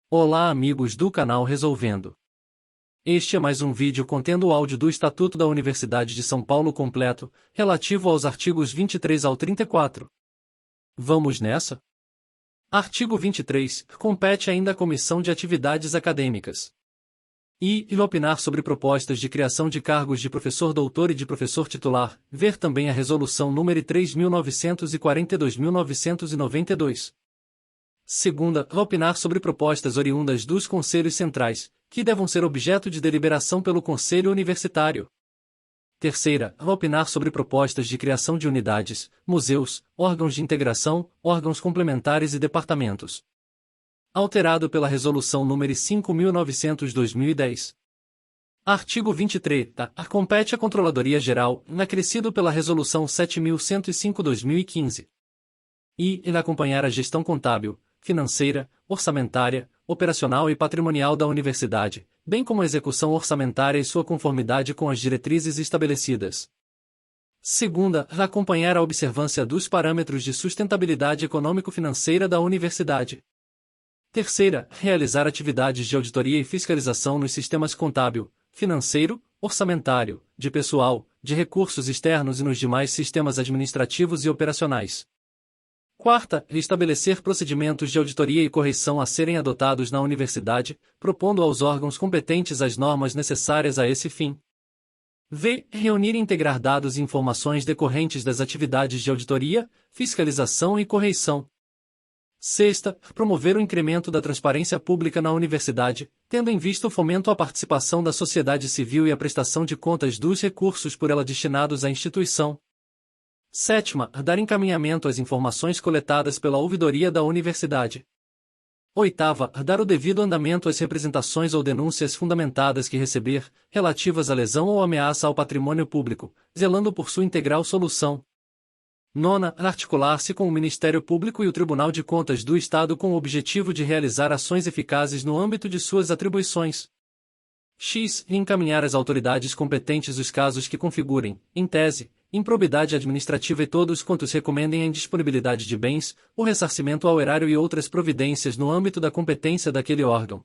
Olá amigos do canal Resolvendo. Este é mais um vídeo contendo o áudio do Estatuto da Universidade de São Paulo completo, relativo aos artigos 23 ao 34. Vamos nessa? Artigo 23. Compete ainda à Comissão de Atividades Acadêmicas e opinar sobre propostas de criação de cargos de professor doutor e de professor titular, ver também a Resolução nº 3.940/1992. Segunda, opinar sobre propostas oriundas dos Conselhos Centrais, que devam ser objeto de deliberação pelo Conselho Universitário. Terceira, opinar sobre propostas de criação de unidades, museus, órgãos de integração, órgãos complementares e departamentos. Alterado pela Resolução nº 5.900/2010. Artigo 23. Compete à Controladoria Geral, acrescido pela Resolução 7.105/2015. E acompanhar a gestão contábil, financeira, orçamentária, operacional e patrimonial da universidade, bem como a execução orçamentária e sua conformidade com as diretrizes estabelecidas. Segunda, acompanhar a observância dos parâmetros de sustentabilidade econômico-financeira da universidade. Terceira, realizar atividades de auditoria e fiscalização nos sistemas contábil, financeiro, orçamentário, de pessoal, de recursos externos e nos demais sistemas administrativos e operacionais. Quarta, estabelecer procedimentos de auditoria e correição a serem adotados na universidade, propondo aos órgãos competentes as normas necessárias a esse fim. V. Reunir e integrar dados e informações decorrentes das atividades de auditoria, fiscalização e correição. Sexta, promover o incremento da transparência pública na universidade, tendo em vista o fomento à participação da sociedade civil e a prestação de contas dos recursos por ela destinados à instituição. Sétima, dar encaminhamento às informações coletadas pela ouvidoria da universidade. Oitava, dar o devido andamento às representações ou denúncias fundamentadas que receber, relativas à lesão ou ameaça ao patrimônio público, zelando por sua integral solução. Nona, articular-se com o Ministério Público e o Tribunal de Contas do Estado com o objetivo de realizar ações eficazes no âmbito de suas atribuições. X. Encaminhar às autoridades competentes os casos que configurem, em tese, improbidade administrativa e todos quantos recomendem a indisponibilidade de bens, o ressarcimento ao erário e outras providências no âmbito da competência daquele órgão.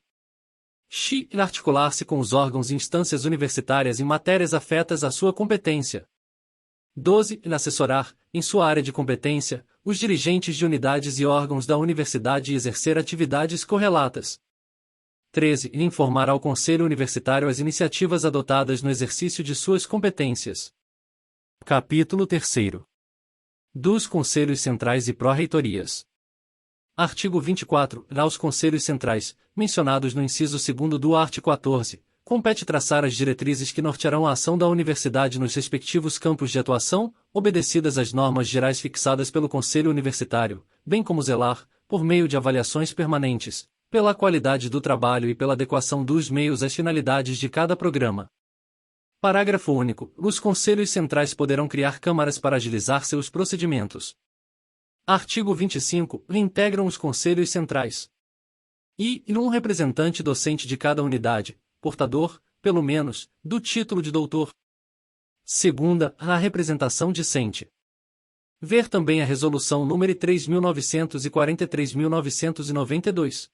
X. Articular-se com os órgãos e instâncias universitárias em matérias afetas à sua competência. 12. Assessorar, em sua área de competência, os dirigentes de unidades e órgãos da universidade e exercer atividades correlatas. 13. Informar ao Conselho Universitário as iniciativas adotadas no exercício de suas competências. Capítulo 3. Dos Conselhos Centrais e Pró-Reitorias. Artigo 24. Aos Conselhos Centrais, mencionados no inciso 2º do art. 14, compete traçar as diretrizes que nortearão a ação da universidade nos respectivos campos de atuação, obedecidas às normas gerais fixadas pelo Conselho Universitário, bem como zelar, por meio de avaliações permanentes, pela qualidade do trabalho e pela adequação dos meios às finalidades de cada programa. Parágrafo único. Os Conselhos Centrais poderão criar câmaras para agilizar seus procedimentos. Artigo 25. Integram os Conselhos Centrais e um representante docente de cada unidade, portador, pelo menos, do título de doutor. Segunda, a representação discente. Ver também a Resolução nº 3.943/1992.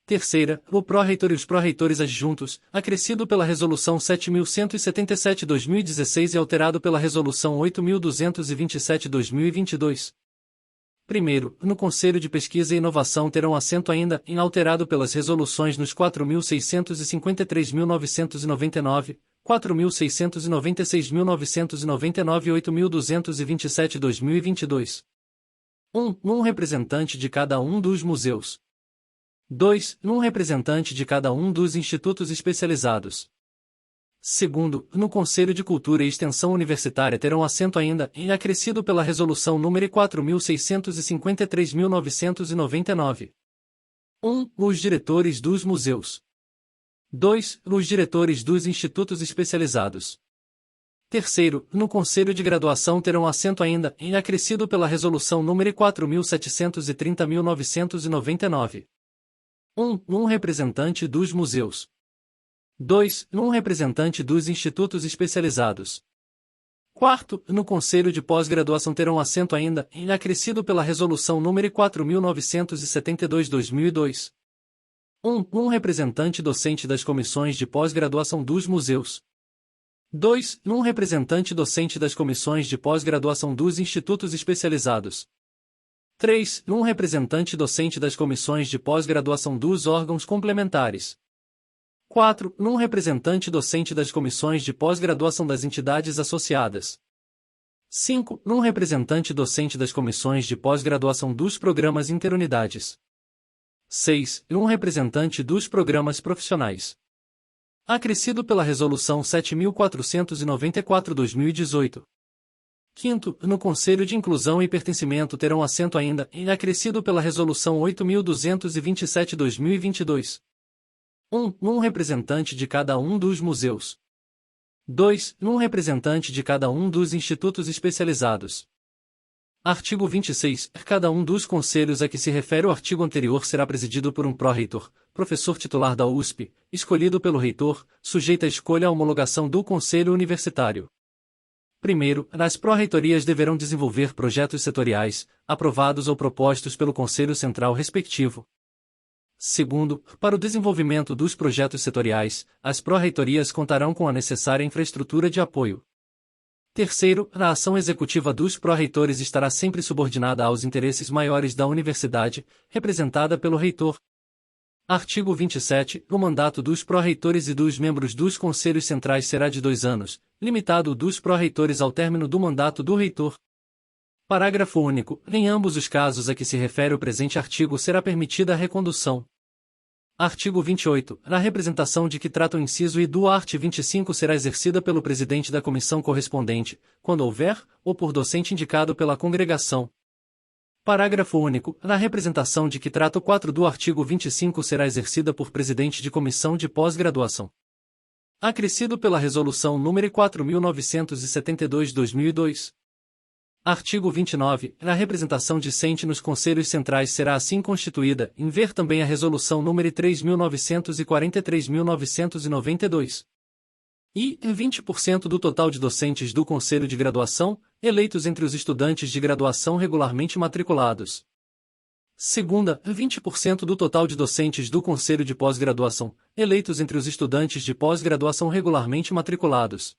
Terceira, o pró-reitor e os pró-reitores adjuntos, acrescido pela Resolução 7.177/2016 e alterado pela Resolução 8.227/2022. Primeiro, no Conselho de Pesquisa e Inovação terão assento ainda, alterado pelas resoluções nos 4.653/1999, 4.696/1999 e 8.227/2022. Um representante de cada um dos museus. 2. Um representante de cada um dos institutos especializados. Segundo, no Conselho de Cultura e Extensão Universitária terão assento ainda, acrescido pela Resolução nº 4.653/1999. 1. Os diretores dos museus. 2. Os diretores dos institutos especializados. Terceiro, no Conselho de Graduação terão assento ainda, acrescido pela Resolução nº 4.730/1999. 1. Representante dos museus. 2. Um representante dos institutos especializados. Quarto, no Conselho de Pós-Graduação terão assento ainda, acrescido pela Resolução nº 4.972/2002. Um representante docente das comissões de pós-graduação dos museus. 2. Um representante docente das comissões de pós-graduação dos institutos especializados. 3. Um representante docente das comissões de pós-graduação dos órgãos complementares. 4. Um representante docente das comissões de pós-graduação das entidades associadas. 5. Um representante docente das comissões de pós-graduação dos programas interunidades. 6. Um representante dos programas profissionais. Acrescido pela Resolução 7.494/2018. 5º, no Conselho de Inclusão e Pertencimento terão assento ainda, e acrescido pela Resolução 8.227/2022. 1. Um representante de cada um dos museus. 2. Um representante de cada um dos institutos especializados. Artigo 26. Cada um dos conselhos a que se refere o artigo anterior será presidido por um pró-reitor, professor titular da USP, escolhido pelo reitor, sujeito à escolha e homologação do Conselho Universitário. Primeiro, as pró-reitorias deverão desenvolver projetos setoriais, aprovados ou propostos pelo Conselho Central respectivo. Segundo, para o desenvolvimento dos projetos setoriais, as pró-reitorias contarão com a necessária infraestrutura de apoio. Terceiro, a ação executiva dos pró-reitores estará sempre subordinada aos interesses maiores da universidade, representada pelo reitor. Artigo 27. O mandato dos pró-reitores e dos membros dos conselhos centrais será de 2 anos, limitado o dos pró-reitores ao término do mandato do reitor. Parágrafo único. Em ambos os casos a que se refere o presente artigo será permitida a recondução. Artigo 28. A representação de que trata o inciso I do art. 25 será exercida pelo presidente da comissão correspondente, quando houver, ou por docente indicado pela congregação. Parágrafo único. A representação de que trata o 4 do artigo 25 será exercida por presidente de comissão de pós-graduação. Acrescido pela Resolução nº 4.972/2002. Artigo 29. A representação discente nos conselhos centrais será assim constituída, em ver também a Resolução nº 3.943/1992. E 20% do total de docentes do Conselho de Graduação, eleitos entre os estudantes de graduação regularmente matriculados. Segunda, 20% do total de docentes do Conselho de Pós-Graduação, eleitos entre os estudantes de pós-graduação regularmente matriculados.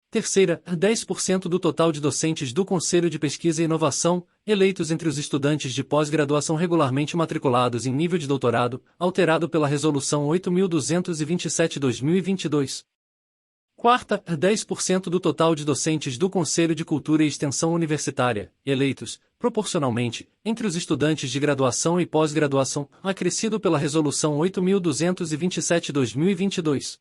Terceira, 10% do total de docentes do Conselho de Pesquisa e Inovação, eleitos entre os estudantes de pós-graduação regularmente matriculados em nível de doutorado, alterado pela Resolução 8.227/2022. Quarta, 10% do total de docentes do Conselho de Cultura e Extensão Universitária, eleitos, proporcionalmente, entre os estudantes de graduação e pós-graduação, acrescido pela Resolução 8.227/2022.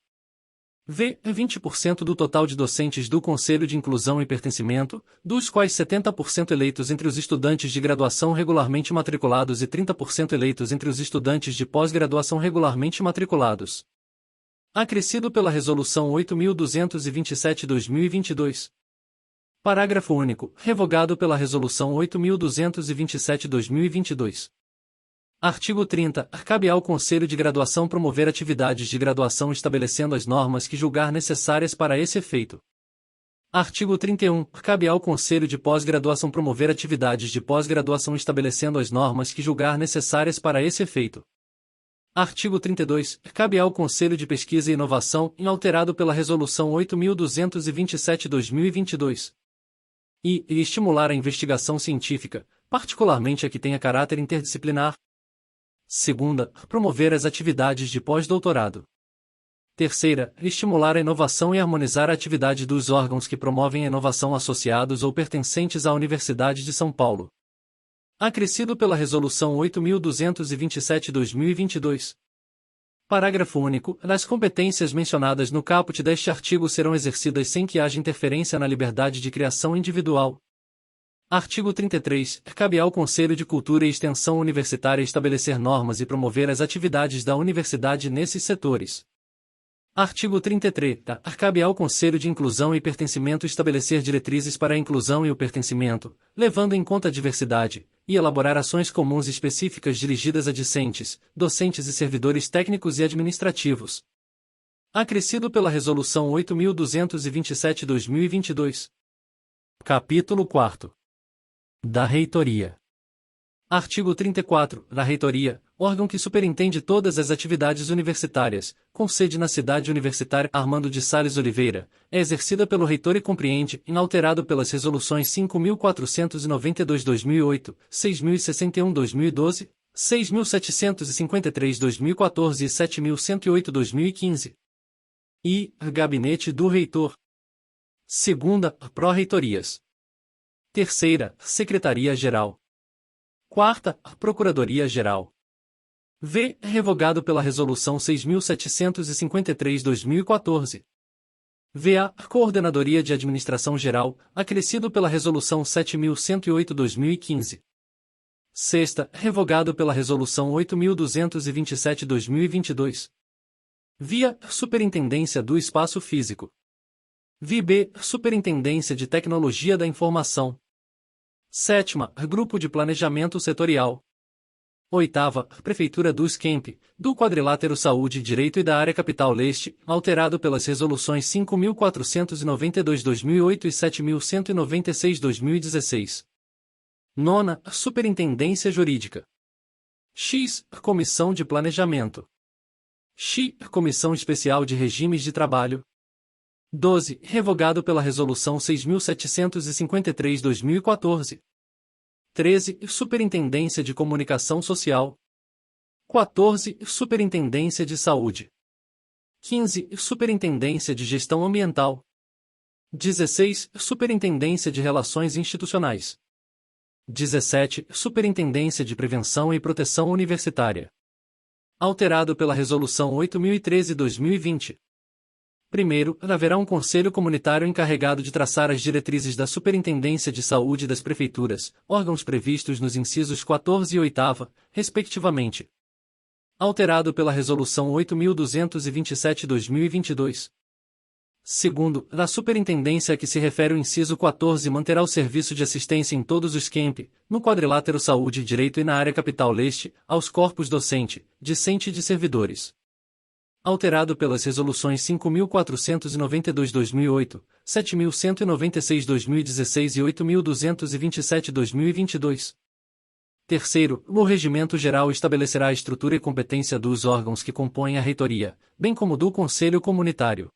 V. 20% do total de docentes do Conselho de Inclusão e Pertencimento, dos quais 70% eleitos entre os estudantes de graduação regularmente matriculados e 30% eleitos entre os estudantes de pós-graduação regularmente matriculados. Acrescido pela Resolução 8.227/2022. Parágrafo único. Revogado pela Resolução 8.227/2022. Artigo 30. Cabe ao Conselho de Graduação promover atividades de graduação estabelecendo as normas que julgar necessárias para esse efeito. Artigo 31. Cabe ao Conselho de Pós-Graduação promover atividades de pós-graduação estabelecendo as normas que julgar necessárias para esse efeito. Artigo 32. Cabe ao Conselho de Pesquisa e Inovação, inalterado pela Resolução 8.227/2022. E estimular a investigação científica, particularmente a que tenha caráter interdisciplinar. Segunda, promover as atividades de pós-doutorado. Terceira, estimular a inovação e harmonizar a atividade dos órgãos que promovem a inovação associados ou pertencentes à Universidade de São Paulo. Acrescido pela Resolução 8.227/2022. Parágrafo único. As competências mencionadas no caput deste artigo serão exercidas sem que haja interferência na liberdade de criação individual. Artigo 33. Cabe ao Conselho de Cultura e Extensão Universitária estabelecer normas e promover as atividades da universidade nesses setores. Artigo 33. Cabe ao Conselho de Inclusão e Pertencimento estabelecer diretrizes para a inclusão e o pertencimento, levando em conta a diversidade, e elaborar ações comuns específicas dirigidas a discentes, docentes e servidores técnicos e administrativos. Acrescido pela Resolução 8.227/2022. Capítulo 4. Da Reitoria. Artigo 34. Da Reitoria, órgão que superintende todas as atividades universitárias, com sede na cidade universitária Armando de Sales Oliveira, é exercida pelo reitor e compreende, inalterado pelas resoluções 5.492/2008, 6.061/2012, 6.753/2014 e 7.108/2015. I. Gabinete do Reitor. Segunda, Pró-Reitorias. Terceira, Secretaria-Geral. Quarta, Procuradoria-Geral. V. Revogado pela Resolução 6.753/2014. VA. Coordenadoria de Administração Geral, acrescido pela Resolução 7.108/2015. Sexta, revogado pela Resolução 8.227/2022. Via. Superintendência do Espaço Físico. VB. Superintendência de Tecnologia da Informação. Sétima, Grupo de Planejamento Setorial. Oitava, Prefeitura do SCAMP, do Quadrilátero Saúde, Direito e da Área Capital Leste, alterado pelas Resoluções 5.492/2008 e 7.196/2016. Nona, Superintendência Jurídica. X. Comissão de Planejamento. X. Comissão Especial de Regimes de Trabalho. 12. Revogado pela Resolução 6.753/2014. 13. Superintendência de Comunicação Social. 14. Superintendência de Saúde. 15. Superintendência de Gestão Ambiental. 16. Superintendência de Relações Institucionais. 17. Superintendência de Prevenção e Proteção Universitária. Alterado pela Resolução 8.013/2020. Primeiro, haverá um Conselho Comunitário encarregado de traçar as diretrizes da Superintendência de Saúde das Prefeituras, órgãos previstos nos incisos 14 e 8º, respectivamente. Alterado pela Resolução 8.227/2022. Segundo, a superintendência a que se refere o inciso 14 manterá o serviço de assistência em todos os CAMP, no Quadrilátero Saúde, Direito e na Área Capital Leste, aos corpos docente, discente e de servidores. Alterado pelas Resoluções 5.492/2008, 7.196/2016 e 8.227/2022. Terceiro, o Regimento Geral estabelecerá a estrutura e competência dos órgãos que compõem a reitoria, bem como do Conselho Comunitário.